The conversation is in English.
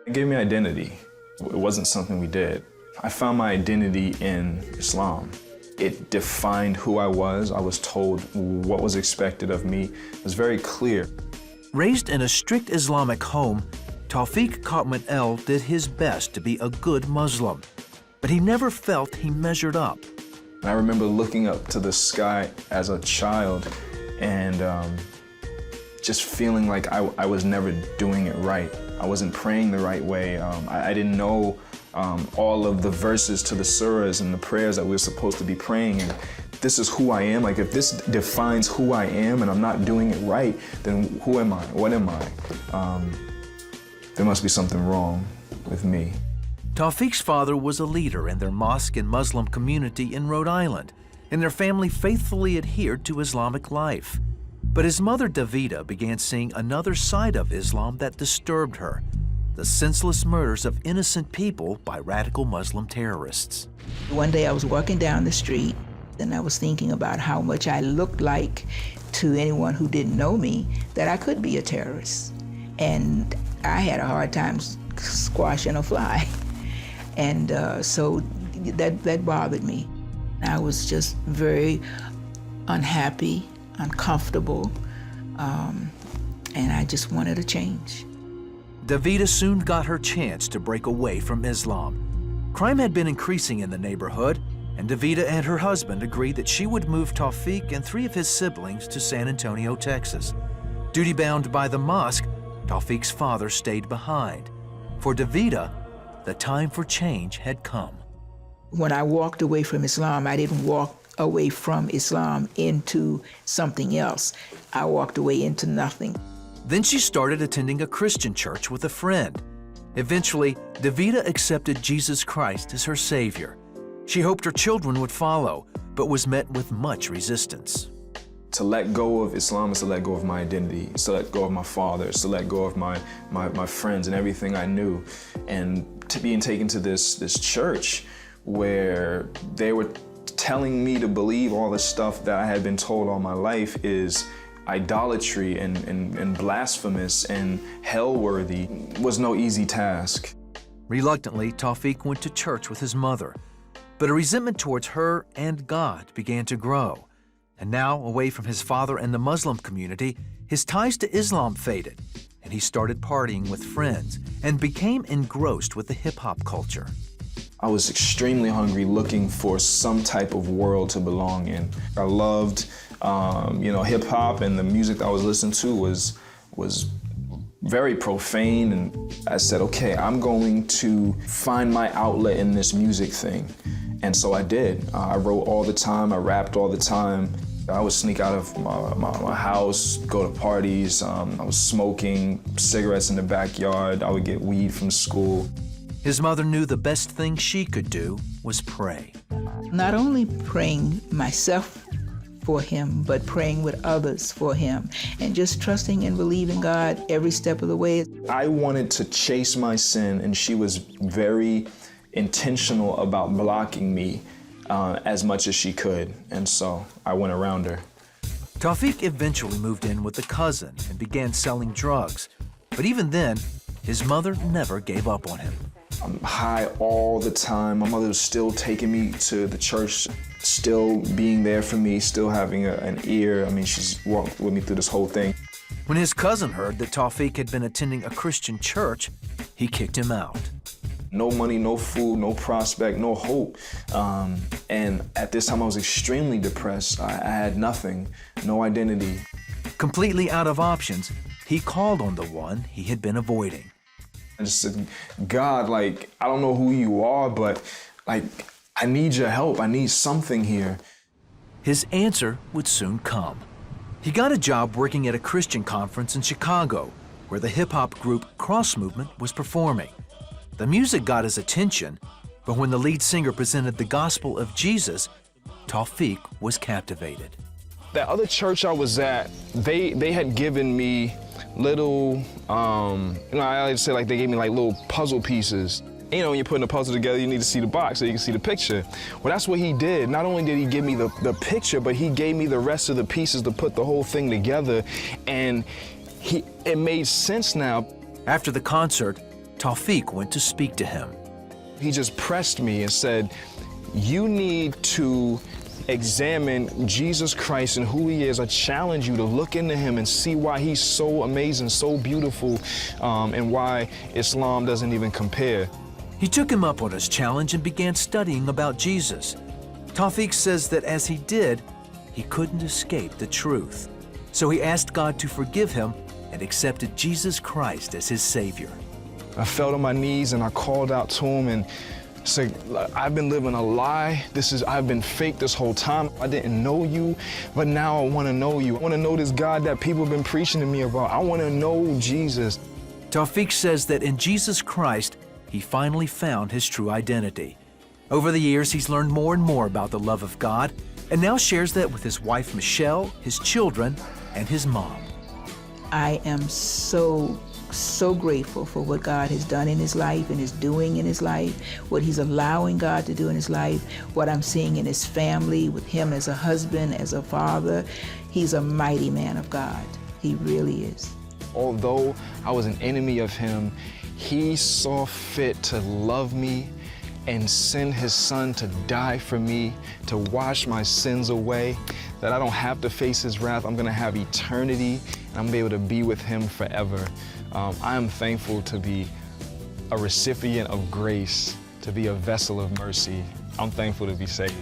It gave me identity. It wasn't something we did. I found my identity in Islam. It defined who I was. I was told what was expected of me. It was very clear. Raised in a strict Islamic home, Tawfiq Katman did his best to be a good Muslim, but he never felt he measured up. I remember looking up to the sky as a child and just feeling like I was never doing it right. I wasn't praying the right way. I didn't know all of the verses to the surahs and the prayers that we were supposed to be praying. And this is who I am. Like, if this defines who I am and I'm not doing it right, then who am I? What am I? There must be something wrong with me. Tawfiq's father was a leader in their mosque and Muslim community in Rhode Island, and their family faithfully adhered to Islamic life. But his mother, Davida, began seeing another side of Islam that disturbed her: the senseless murders of innocent people by radical Muslim terrorists. One day I was walking down the street, and I was thinking about how much I looked like to anyone who didn't know me, that I could be a terrorist. And I had a hard time squashing a fly. And so that bothered me. I was just very unhappy, uncomfortable, and I just wanted a change. Davida soon got her chance to break away from Islam. Crime had been increasing in the neighborhood, and Davida and her husband agreed that she would move Tawfiq and 3 of his siblings to San Antonio, Texas. Duty-bound by the mosque, Tawfiq's father stayed behind. For Davida, the time for change had come. When I walked away from Islam, I didn't walk away from Islam into something else. I walked away into nothing. Then she started attending a Christian church with a friend. Eventually, Davida accepted Jesus Christ as her Savior. She hoped her children would follow, but was met with much resistance. To let go of Islam is to let go of my identity. It's to let go of my father. It's to let go of my friends and everything I knew. And to being taken to this church where they were telling me to believe all the stuff that I had been told all my life is idolatry and blasphemous and hell-worthy was no easy task. Reluctantly, Tawfiq went to church with his mother, but a resentment towards her and God began to grow. And now, away from his father and the Muslim community, his ties to Islam faded, and he started partying with friends and became engrossed with the hip-hop culture. I was extremely hungry, looking for some type of world to belong in. I loved, hip-hop, and the music that I was listening to was very profane, and I said, okay, I'm going to find my outlet in this music thing. And so I did. I wrote all the time, I rapped all the time. I would sneak out of my house, go to parties. I was smoking cigarettes in the backyard. I would get weed from school. His mother knew the best thing she could do was pray. Not only praying myself for him, but praying with others for him, and just trusting and believing God every step of the way. I wanted to chase my sin, and she was very intentional about blocking me as much as she could, and so I went around her. Tawfiq eventually moved in with a cousin and began selling drugs, but even then, his mother never gave up on him. I'm high all the time. My mother was still taking me to the church, still being there for me, still having an ear. I mean, she's walked with me through this whole thing. When his cousin heard that Tawfiq had been attending a Christian church, he kicked him out. No money, no food, no prospect, no hope. And at this time, I was extremely depressed. I had nothing, no identity. Completely out of options, he called on the one he had been avoiding. I just said, God, like, I don't know who you are, but like, I need your help. I need something here. His answer would soon come. He got a job working at a Christian conference in Chicago, where the hip-hop group Cross Movement was performing. The music got his attention, but when the lead singer presented the gospel of Jesus, Tawfiq was captivated. That other church I was at, they had given me little, I like to say, like, they gave me like little puzzle pieces. You know, when you're putting a puzzle together, you need to see the box so you can see the picture. Well, that's what he did. Not only did he give me the picture, but he gave me the rest of the pieces to put the whole thing together, and it made sense now. After the concert, Tawfiq went to speak to him. He just pressed me and said, you need to examine Jesus Christ and who he is. I challenge you to look into him and see why he's so amazing, so beautiful, and why Islam doesn't even compare. He took him up on his challenge and began studying about Jesus. Tawfiq says that as he did, he couldn't escape the truth. So he asked God to forgive him and accepted Jesus Christ as his Savior. I fell to my knees and I called out to him and said, I've been living a lie. I've been fake this whole time. I didn't know you, but now I want to know you. I want to know this God that people have been preaching to me about. I want to know Jesus. Tawfiq says that in Jesus Christ, he finally found his true identity. Over the years, he's learned more and more about the love of God and now shares that with his wife, Michelle, his children, and his mom. I am so grateful for what God has done in his life and is doing in his life, what he's allowing God to do in his life, what I'm seeing in his family, with him as a husband, as a father. He's a mighty man of God. He really is. Although I was an enemy of him, he saw fit to love me and send his son to die for me, to wash my sins away, that I don't have to face his wrath. I'm gonna have eternity, and I'm gonna be able to be with him forever. I am thankful to be a recipient of grace, to be a vessel of mercy. I'm thankful to be saved.